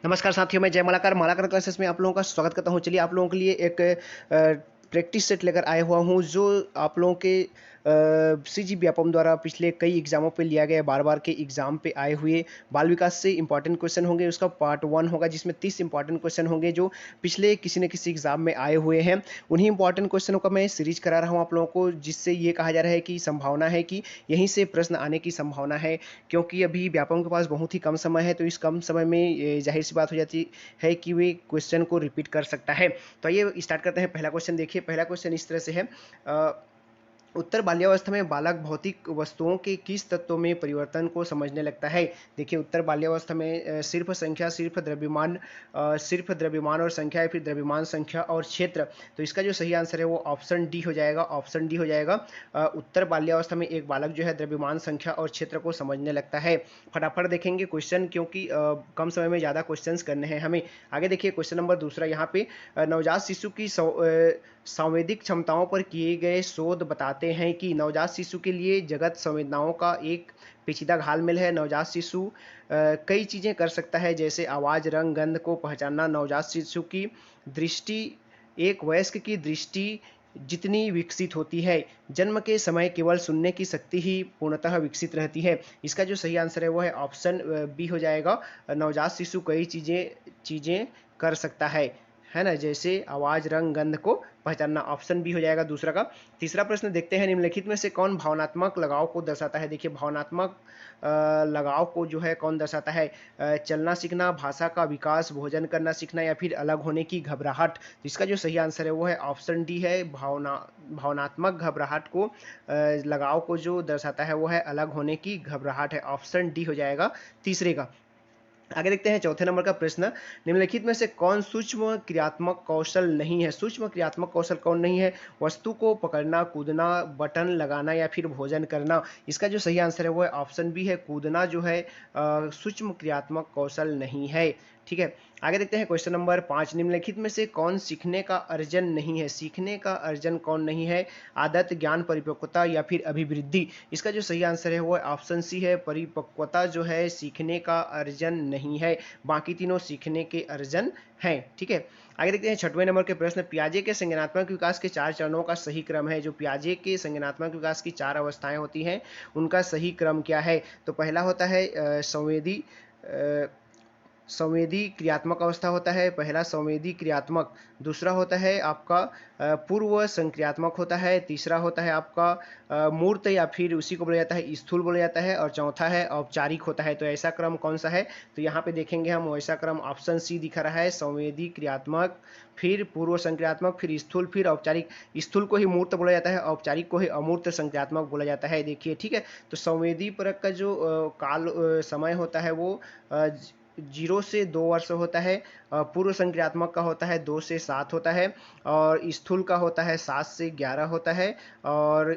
नमस्कार साथियों, मैं जय मालाकार मालाकार क्लासेस में आप लोगों का स्वागत करता हूं। चलिए आप लोगों के लिए एक प्रैक्टिस सेट लेकर आया हुआ हूं जो आप लोगों के सीजी व्यापम द्वारा पिछले कई एग्जामों पे लिया गया, बार बार के एग्जाम पे आए हुए बाल विकास से इंपॉर्टेंट क्वेश्चन होंगे। उसका पार्ट 1 होगा जिसमें 30 इंपॉर्टेंट क्वेश्चन होंगे जो पिछले किसी न किसी एग्जाम में आए हुए हैं। उन्हीं इंपॉर्टेंट क्वेश्चनों का मैं सीरीज करा रहा हूँ आप लोगों को, जिससे ये कहा जा रहा है कि संभावना है कि यहीं से प्रश्न आने की संभावना है, क्योंकि अभी व्यापम के पास बहुत ही कम समय है। तो इस कम समय में जाहिर सी बात हो जाती है कि वे क्वेश्चन को रिपीट कर सकता है। तो आइए स्टार्ट करते हैं। पहला क्वेश्चन देखिए, पहला क्वेश्चन इस तरह से है। उत्तर बाल्यावस्था में बालक भौतिक वस्तुओं के किस तत्वों में परिवर्तन को समझने लगता है। देखिए उत्तर बाल्यावस्था में सिर्फ संख्या, सिर्फ द्रव्यमान और संख्या, या फिर द्रव्यमान, संख्या और क्षेत्र। तो इसका जो सही आंसर है वो ऑप्शन डी हो जाएगा, ऑप्शन डी हो जाएगा। उत्तर बाल्यावस्था में एक बालक जो है द्रव्यमान, संख्या और क्षेत्र को समझने लगता है। फटाफट देखेंगे क्वेश्चन, क्योंकि कम समय में ज़्यादा क्वेश्चंस करने हैं हमें। आगे देखिए क्वेश्चन नंबर दूसरा यहाँ पे, नवजात शिशु की संवेदिक क्षमताओं पर किए गए शोध बताते हैं कि नवजात शिशु के लिए जगत संवेदनाओं का एक पेचीदा घालमेल है। नवजात शिशु कई चीज़ें कर सकता है, जैसे आवाज़, रंग, गंध को पहचानना। नवजात शिशु की दृष्टि एक वयस्क की दृष्टि जितनी विकसित होती है। जन्म के समय केवल सुनने की शक्ति ही पूर्णतः विकसित रहती है। इसका जो सही आंसर है वो है ऑप्शन बी हो जाएगा। नवजात शिशु कई चीज़ें कर सकता है ना, जैसे आवाज, रंग, गंध को पहचानना। ऑप्शन बी हो जाएगा दूसरा का। तीसरा प्रश्न देखते हैं, निम्नलिखित में से कौन भावनात्मक लगाव को दर्शाता है। देखिए भावनात्मक लगाव को जो है कौन दर्शाता है। चलना सीखना, भाषा का विकास, भोजन करना सीखना, या फिर अलग होने की घबराहट। तो इसका जो सही आंसर है वो है ऑप्शन डी है। भावनात्मक घबराहट को लगाव को जो दर्शाता है वो है अलग होने की घबराहट है। ऑप्शन डी हो जाएगा तीसरे का। आगे देखते हैं चौथे नंबर का प्रश्न, निम्नलिखित में से कौन सूक्ष्म क्रियात्मक कौशल नहीं है। सूक्ष्म क्रियात्मक कौशल कौन नहीं है। वस्तु को पकड़ना, कूदना, बटन लगाना, या फिर भोजन करना। इसका जो सही आंसर है वो है ऑप्शन बी है। कूदना जो है सूक्ष्म क्रियात्मक कौशल नहीं है। ठीक है, आगे देखते हैं क्वेश्चन नंबर 5, निम्नलिखित में से कौन सीखने का अर्जन नहीं है। सीखने का अर्जन कौन नहीं है। आदत, ज्ञान, परिपक्वता, या फिर अभिवृद्धि। इसका जो सही आंसर है वो ऑप्शन सी है। परिपक्वता जो है सीखने का अर्जन नहीं है, बाकी तीनों सीखने के अर्जन हैं। ठीक है, आगे देखते हैं छठवें नंबर के प्रश्न, पियाजे के संज्ञानात्मक विकास के 4 चरणों का सही क्रम है। जो पियाजे के संज्ञानात्मक विकास की 4 अवस्थाएं होती हैं उनका सही क्रम क्या है। तो पहला होता है संवेदी क्रियात्मक अवस्था होता है, पहला संवेदी क्रियात्मक। दूसरा होता है आपका पूर्व संक्रियात्मक होता है। तीसरा होता है आपका मूर्त, या फिर उसी को बोला जाता है स्थूल बोला जाता है। और चौथा है औपचारिक होता है। तो ऐसा क्रम कौन सा है। तो यहाँ पे देखेंगे हम, वैसा क्रम ऑप्शन सी दिखा रहा है। संवेदी क्रियात्मक, फिर पूर्व संक्रियात्मक, फिर स्थूल, फिर औपचारिक। स्थूल को ही मूर्त बोला जाता है, औपचारिक को ही अमूर्त संक्रियात्मक बोला जाता है। देखिए ठीक है, तो संवेदी परक का जो समय होता है वो 0 से 2 वर्ष होता है। पूर्व संक्रियात्मक का होता है 2 से 7 होता है। और स्थूल का होता है 7 से 11 होता है। और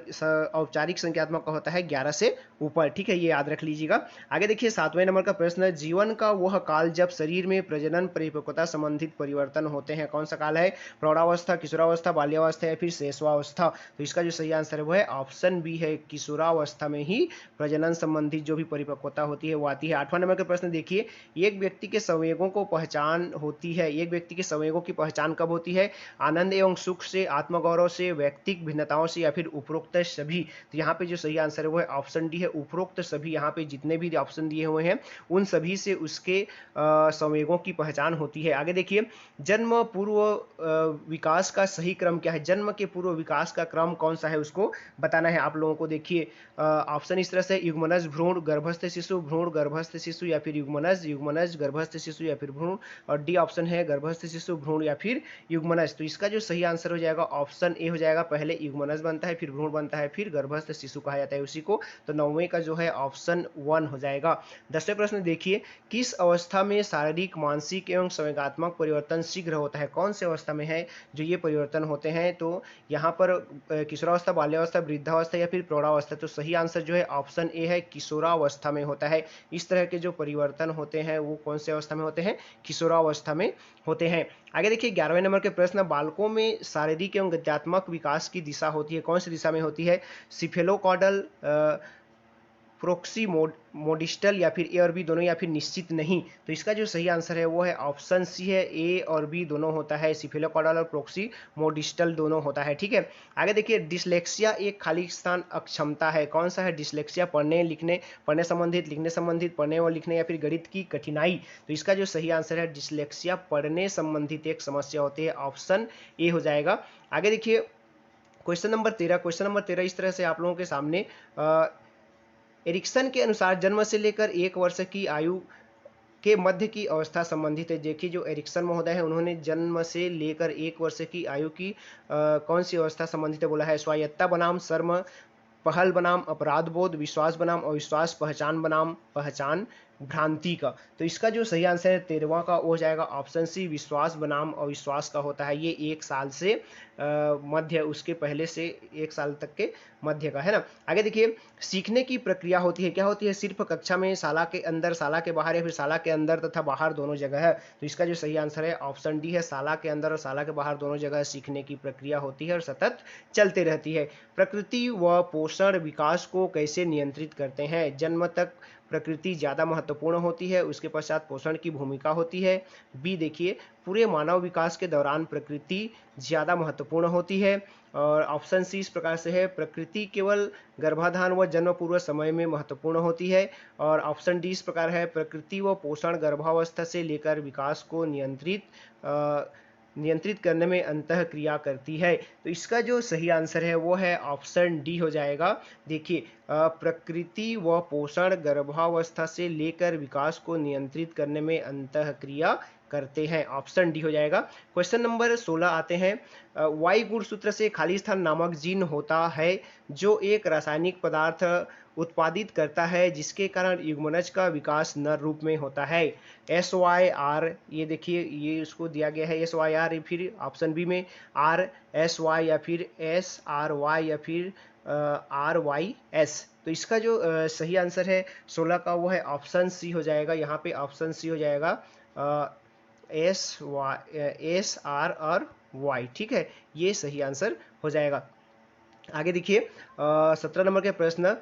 औपचारिक संक्रियात्मक का होता है 11 से ऊपर। ठीक है, ये याद रख लीजिएगा। आगे देखिए 7वें नंबर का प्रश्न, जीवन का वह काल जब शरीर में प्रजनन, परिपक्वता संबंधित परिवर्तन होते हैं, कौन सा काल है। प्रौढ़ावस्था, किशोरावस्था, बाल्यावस्था, या फिर शैशवावस्था। तो इसका जो सही आंसर है वो है ऑप्शन बी है। किशोरावस्था में ही प्रजनन संबंधित जो भी परिपक्वता होती है वो आती है। 8वां नंबर का प्रश्न देखिए, एक व्यक्ति के संवेगों को पहचान होती है। एक व्यक्ति के संवेगों की पहचान कब होती है। आनंद एवं सुख से, आत्मगौरव से, व्यक्तिक भिन्नताओं से, या फिर उपरोक्त सभी। तो यहाँ पे जो सही आंसर है वो है ऑप्शन डी है, उपरोक्त सभी। यहाँ पे जितने भी ऑप्शन दिए हुए हैं उन सभी से उसके संवेगों की पहचान होती है। आगे देखिए, जन्म पूर्व विकास का सही क्रम क्या है। जन्म के पूर्व विकास का क्रम कौन सा है उसको बताना है आप लोगों को। देखिए ऑप्शन इस तरह से, युग्मनज, भ्रूण, गर्भस्थ शिशु, भ्रूण, गर्भस्थ शिशु, या फिर युग्मनज, गर्भस्थ शिशु, या फिर भ्रूण। और डी ऑप्शन है गर्भस्थ शिशु, भ्रूण, या फिर युग्मनज। तो इसका जो सही आंसर हो जाएगा ऑप्शन ए हो जाएगा। पहले युग्मनज बनता है, फिर भ्रूण बनता है, फिर गर्भस्थ शिशु कहा जाता है उसी को। तो 9वें का जो है ऑप्शन 1 हो जाएगा। 10वें प्रश्न देखिए, किस अवस्था में शारीरिक, मानसिक एवं संवेगात्मक परिवर्तन शीघ्र होता है। कौन से अवस्था में है जो ये परिवर्तन होते हैं। तो यहाँ पर किशोरावस्था, बाल्यावस्था, वृद्धावस्था, या फिर प्रौढ़ावस्था। तो सही आंसर जो है ऑप्शन ए है, किशोरावस्था में होता है। इस तरह के जो परिवर्तन होते हैं वो कौन से अवस्था में होते हैं, किशोरावस्था में होते हैं। आगे देखिए 11वें नंबर के प्रश्न, बालकों में शारीरिक एवं गत्यात्मक विकास की दिशा होती है, कौन सी दिशा में होती है। सिफेलोकॉडल, प्रोक्सी मोडिस्टल या फिर ए और बी दोनों या फिर निश्चित नहीं। तो इसका जो सही आंसर है वो है ऑप्शन सी है, ए और बी दोनों होता है, सिफेलोकॉडल और प्रोक्सी मोडिस्टल दोनों होता है। ठीक है, आगे देखिए, डिसलेक्सिया एक खाली स्थान अक्षमता है, कौन सा है डिसलेक्सिया? पढ़ने संबंधित, लिखने संबंधित, पढ़ने और लिखने या फिर गणित की कठिनाई। तो इसका जो सही आंसर है डिसलेक्सिया पढ़ने संबंधित एक समस्या होती है, ऑप्शन ए हो जाएगा। आगे देखिए क्वेश्चन नंबर 13, क्वेश्चन नंबर 13 इस तरह से आप लोगों के सामने एरिक्सन के अनुसार जन्म से लेकर 1 वर्ष की आयु के मध्य की अवस्था संबंधित है। देखिए जो एरिक्सन महोदय है उन्होंने जन्म से लेकर 1 वर्ष की आयु की कौन सी अवस्था संबंधित है बोला है? स्वायत्ता बनाम शर्म, पहल बनाम अपराध बोध, विश्वास बनाम अविश्वास, पहचान बनाम पहचान भ्रांति का। तो इसका जो सही आंसर है 13वां का वो हो जाएगा ऑप्शन सी, विश्वास बनाम अविश्वास का होता है। ये 1 साल से मध्य, उसके पहले से 1 साल तक के मध्य का है ना। आगे देखिए, सीखने की प्रक्रिया होती है, क्या होती है? सिर्फ कक्षा में, शाला के अंदर, शाला के बाहर या फिर शाला के अंदर तथा बाहर दोनों जगह है। तो इसका जो सही आंसर है ऑप्शन डी है, शाला के अंदर और शाला के बाहर दोनों जगह सीखने की प्रक्रिया होती है और सतत चलते रहती है। प्रकृति व पोषण विकास को कैसे नियंत्रित करते हैं? जन्म तक प्रकृति ज़्यादा महत्वपूर्ण होती है, उसके पश्चात पोषण की भूमिका होती है। बी देखिए, पूरे मानव विकास के दौरान प्रकृति ज़्यादा महत्वपूर्ण होती है। और ऑप्शन सी इस प्रकार से है, प्रकृति केवल गर्भाधान व जन्म पूर्व समय में महत्वपूर्ण होती है। और ऑप्शन डी इस प्रकार है, प्रकृति व पोषण गर्भावस्था से लेकर विकास को नियंत्रित करने में अंतः क्रिया करती है। तो इसका जो सही आंसर है वो है ऑप्शन डी हो जाएगा। देखिए, प्रकृति व पोषण गर्भावस्था से लेकर विकास को नियंत्रित करने में अंतः क्रिया करते हैं, ऑप्शन डी हो जाएगा। क्वेश्चन नंबर 16 आते हैं। वाई गुणसूत्र से खाली स्थान नामक जीन होता है जो एक रासायनिक पदार्थ उत्पादित करता है जिसके कारण युग्मनज का विकास नर रूप में होता है। एस वाई आर, ये देखिए ये उसको दिया गया है, एस वाई आर, फिर ऑप्शन बी में आर एस वाई या फिर एस आर वाई या फिर आर वाई एस। तो इसका जो सही आंसर है 16 का वो है ऑप्शन सी हो जाएगा। यहाँ पे ऑप्शन सी हो जाएगा एस आर और वाई। ठीक है, ये सही आंसर हो जाएगा। आगे देखिए 17 नंबर के प्रश्न,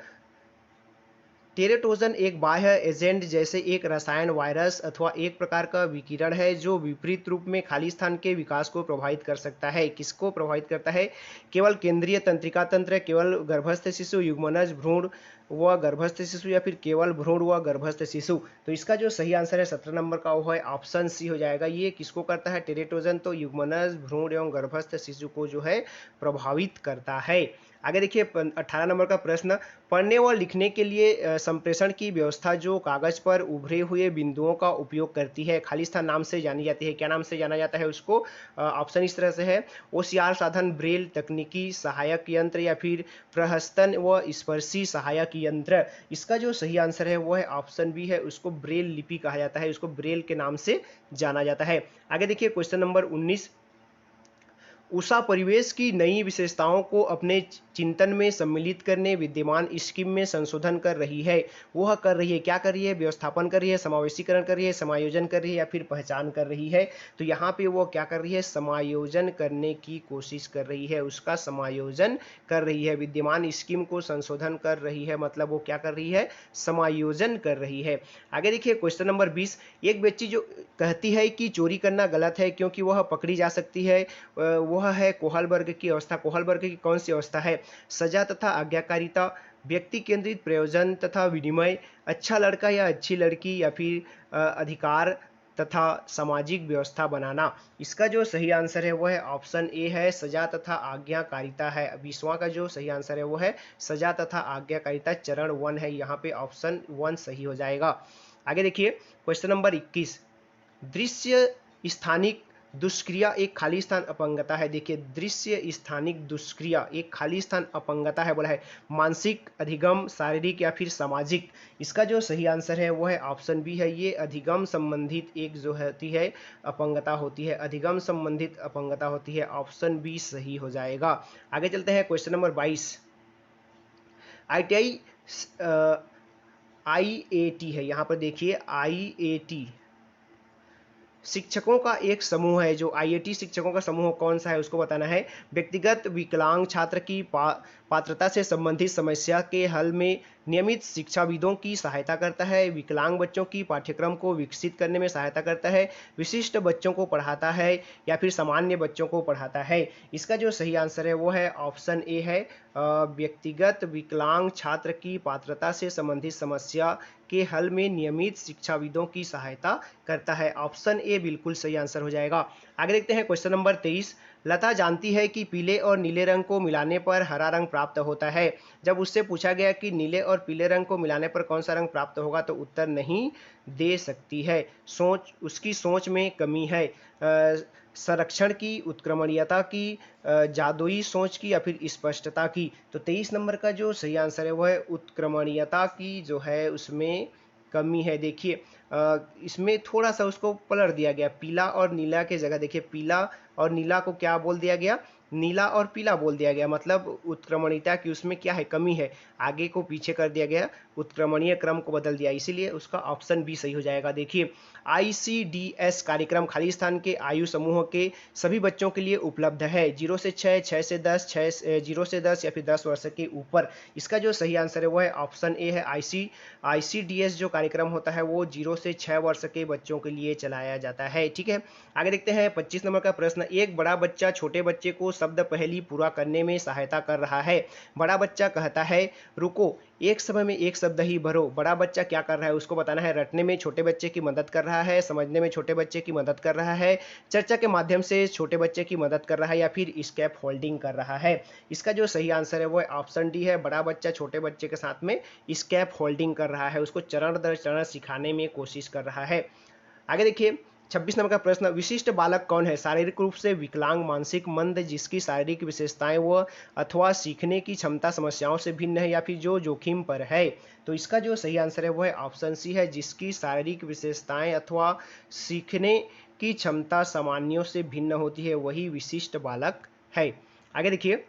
टेरेटोजन एक बाह्य एजेंट जैसे एक रसायन, वायरस अथवा एक प्रकार का विकिरण है जो विपरीत रूप में खाली स्थान के विकास को प्रभावित कर सकता है। किसको प्रभावित करता है? केवल केंद्रीय तंत्रिका तंत्र, केवल गर्भस्थ शिशु, युग्मनज, भ्रूण व गर्भस्थ शिशु या फिर केवल भ्रूण व गर्भस्थ शिशु। तो इसका जो सही आंसर है 17 नंबर का वो है ऑप्शन सी हो जाएगा। ये किसको करता है? टेरेटोजन तो युग्मनज, भ्रूण एवं गर्भस्थ शिशु को जो है प्रभावित करता है। आगे देखिए 18 नंबर का प्रश्न, पढ़ने व लिखने के लिए संप्रेषण की व्यवस्था जो कागज पर उभरे हुए बिंदुओं का उपयोग करती है, खाली स्थान नाम से जानी जाती है, क्या नाम से जाना जाता है उसको? ऑप्शन इस तरह से है, ओसीआर साधन, ब्रेल, तकनीकी सहायक यंत्र या फिर प्रहस्तन व स्पर्शी सहायक यंत्र। इसका जो सही आंसर है वो है ऑप्शन बी है, उसको ब्रेल लिपि कहा जाता है, उसको ब्रेल के नाम से जाना जाता है। आगे देखिए क्वेश्चन नंबर 19, उषा परिवेश की नई विशेषताओं को अपने चिंतन में सम्मिलित करने विद्यमान स्कीम में संशोधन कर रही है। वह कर रही है, क्या कर रही है? व्यवस्थापन कर रही है, समावेशीकरण कर रही है, समायोजन कर रही है या फिर पहचान कर रही है? तो यहाँ पे वो क्या कर रही है? समायोजन करने की कोशिश कर रही है, उसका समायोजन कर रही है। विद्यमान स्कीम को संशोधन कर रही है, मतलब वो क्या कर रही है? समायोजन कर रही है। आगे देखिए क्वेश्चन नंबर 20, एक बच्ची जो कहती है कि चोरी करना गलत है क्योंकि वह पकड़ी जा सकती है, वह है कोहलबर्ग की अवस्था। कोहलबर्ग की कौन सी अवस्था है? सजा तथा आज्ञाकारिता, व्यक्ति केंद्रित प्रयोजन तथा विनिमय, अच्छा लड़का या अच्छी लड़की या फिर अधिकार तथा सामाजिक व्यवस्था बनाना। इसका जो सही आंसर है वो है ऑप्शन ए है, सजा तथा आज्ञाकारिता है। 20वां का जो सही आंसर है वो है सजा तथा आज्ञाकारिता, चरण 1 है, यहाँ पे ऑप्शन 1 सही हो जाएगा। आगे देखिए क्वेश्चन नंबर 21, दृश्य स्थानिक दुष्क्रिया एक खाली स्थान अपंगता है। देखिए दृश्य स्थानिक दुष्क्रिया एक खाली स्थान अपंगता है बोला है, मानसिक, अधिगम, शारीरिक या फिर सामाजिक। इसका जो सही आंसर है वो है ऑप्शन बी है, ये अधिगम संबंधित एक जो होती है अपंगता होती है, अधिगम संबंधित अपंगता होती है, ऑप्शन बी सही हो जाएगा। आगे चलते हैं क्वेश्चन नंबर 22, IIT है, यहाँ पर देखिए IIT शिक्षकों का एक समूह है। जो IIT शिक्षकों का समूह कौन सा है उसको बताना है। व्यक्तिगत विकलांग छात्र की पात्रता से संबंधित समस्या के हल में नियमित शिक्षाविदों की सहायता करता है, विकलांग बच्चों की पाठ्यक्रम को विकसित करने में सहायता करता है, विशिष्ट बच्चों को पढ़ाता है या फिर सामान्य बच्चों को पढ़ाता है। इसका जो सही आंसर है वो है ऑप्शन ए है, व्यक्तिगत विकलांग छात्र की पात्रता से संबंधित समस्या के हल में नियमित शिक्षाविदों की सहायता करता है। ऑप्शन ए बिल्कुल सही आंसर हो जाएगा। आगे देखते हैं क्वेश्चन नंबर 23। लता जानती है कि पीले और नीले रंग को मिलाने पर हरा रंग प्राप्त होता है। जब उससे पूछा गया कि नीले और पीले रंग को मिलाने पर कौन सा रंग प्राप्त होगा तो उत्तर नहीं दे सकती है। उसकी सोच में कमी है। संरक्षण की, उत्क्रमणीयता की, जादुई सोच की या फिर स्पष्टता की। तो 23 नंबर का जो सही आंसर है वो है उत्क्रमणीयता की जो है उसमें कमी है। देखिए इसमें थोड़ा सा उसको पलट दिया गया, पीला और नीला के जगह देखिए पीला और नीला को क्या बोल दिया गया, नीला और पीला बोल दिया गया, मतलब उत्क्रमणीयता की उसमें क्या है, कमी है। आगे को पीछे कर दिया गया, उत्क्रमणीय क्रम को बदल दिया, इसीलिए उसका ऑप्शन बी सही हो जाएगा। देखिए ICDS कार्यक्रम खाली स्थान के आयु समूह के सभी बच्चों के लिए उपलब्ध है, 0 से 6, 6 से 10, 0 से 10 या फिर 10 वर्ष के ऊपर। इसका जो सही आंसर है वो है ऑप्शन ए है। ICDS जो कार्यक्रम होता है वो 0 से 6 वर्ष के बच्चों के लिए चलाया जाता है। ठीक है, आगे देखते हैं 25 नंबर का प्रश्न। एक बड़ा बच्चा छोटे बच्चे को शब्द पहेली पूरा करने में सहायता कर रहा है। बड़ा बच्चा कहता है रुको, एक समय में एक शब्द ही भरो। बड़ा बच्चा क्या कर रहा है उसको बताना है। रटने में छोटे बच्चे की मदद कर रहा है, समझने में छोटे बच्चे की मदद कर रहा है, चर्चा के माध्यम से छोटे बच्चे की मदद कर रहा है या फिर स्कैप होल्डिंग कर रहा है। इसका जो सही आंसर है वो है ऑप्शन डी है। बड़ा बच्चा छोटे बच्चे के साथ में स्कैप होल्डिंग कर रहा है, उसको चरण दर चरण सिखाने में कोशिश कर रहा है। आगे देखिए 26 नंबर का प्रश्न। विशिष्ट बालक कौन है? शारीरिक रूप से विकलांग, मानसिक मंद, जिसकी शारीरिक विशेषताएं व अथवा सीखने की क्षमता समस्याओं से भिन्न है या फिर जो जोखिम पर है। तो इसका जो सही आंसर है वो है ऑप्शन सी है, जिसकी शारीरिक विशेषताएं अथवा सीखने की क्षमता सामान्यों से भिन्न होती है वही विशिष्ट बालक है। आगे देखिए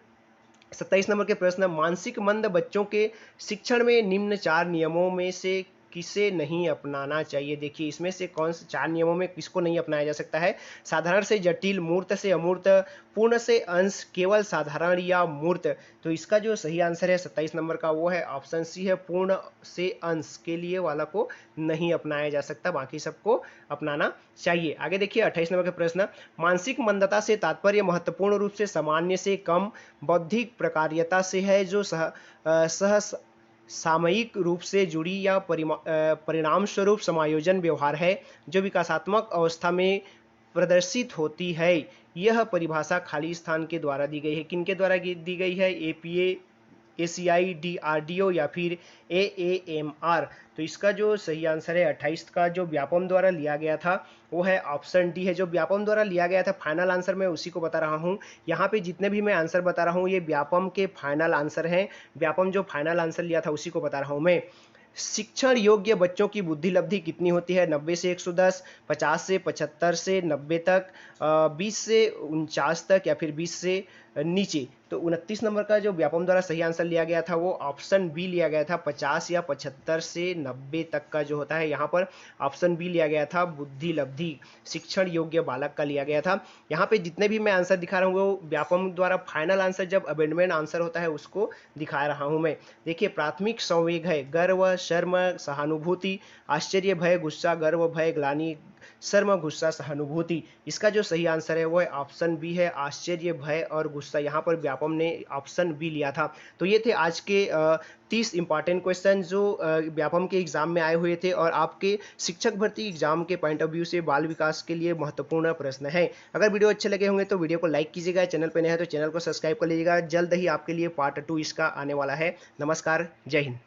27 नंबर के प्रश्न। मानसिक मंद बच्चों के शिक्षण में निम्न 4 नियमों में से किसे नहीं अपनाना चाहिए? देखिए इसमें से कौन से 4 नियमों में किसको नहीं अपनाया जा सकता है? साधारण से जटिल, मूर्त से अमूर्त, पूर्ण से अंश, केवल साधारण या मूर्त। तो इसका जो सही आंसर है 27 नंबर का वो है ऑप्शन सी है, पूर्ण से अंश के लिए वाला को नहीं अपनाया जा सकता, बाकी सबको अपनाना चाहिए। आगे देखिए 28 नंबर का प्रश्न। मानसिक मंदता से तात्पर्य महत्वपूर्ण रूप से सामान्य से कम बौद्धिक प्रकार्यता से है जो सह सामयिक रूप से जुड़ी या परिणाम स्वरूप समायोजन व्यवहार है जो विकासात्मक अवस्था में प्रदर्शित होती है। यह परिभाषा खाली स्थान के द्वारा दी गई है। किनके द्वारा दी गई है? APA, ACI, DRDO या फिर AAMR। तो इसका जो सही आंसर है 28 का जो व्यापम द्वारा लिया गया था वो है ऑप्शन डी है। जो व्यापम द्वारा लिया गया था फाइनल आंसर मैं उसी को बता रहा हूँ। यहाँ पे जितने भी मैं आंसर बता रहा हूँ ये व्यापम के फाइनल आंसर हैं। व्यापम जो फाइनल आंसर लिया था उसी को बता रहा हूँ मैं। शिक्षण योग्य बच्चों की बुद्धि लब्धि कितनी होती है? 90 से 110, 50 से 75 से 90 तक, 20 से 49 तक या फिर 20 से नीचे। तो 29 नंबर का जो व्यापम द्वारा सही आंसर लिया गया था वो ऑप्शन बी लिया गया था, 50 या 75 से 90 तक का जो होता है यहाँ पर ऑप्शन बी लिया गया था, बुद्धि लब्धि शिक्षण योग्य बालक का लिया गया था। यहाँ पे जितने भी मैं आंसर दिखा रहा हूँ वो व्यापम द्वारा फाइनल आंसर जब अमेंडमेंट आंसर होता है उसको दिखा रहा हूँ मैं। देखिए प्राथमिक संवेग है गर्व, शर्म, सहानुभूति, आश्चर्य, भय, गुस्सा, गर्व, भय, ग्लानि, शर्म, गुस्सा, सहानुभूति। इसका जो सही आंसर है वो है ऑप्शन बी है, आश्चर्य, भय और गुस्सा। यहाँ पर व्यापम ने ऑप्शन बी लिया था। तो ये थे आज के 30 इंपॉर्टेंट क्वेश्चन जो व्यापम के एग्जाम में आए हुए थे और आपके शिक्षक भर्ती एग्जाम के पॉइंट ऑफ व्यू से बाल विकास के लिए महत्वपूर्ण प्रश्न है। अगर वीडियो अच्छे लगे होंगे तो वीडियो को लाइक कीजिएगा, चैनल पर नए हैं तो चैनल को सब्सक्राइब कर लीजिएगा। जल्द ही आपके लिए पार्ट 2 इसका आने वाला है। नमस्कार, जय हिंद।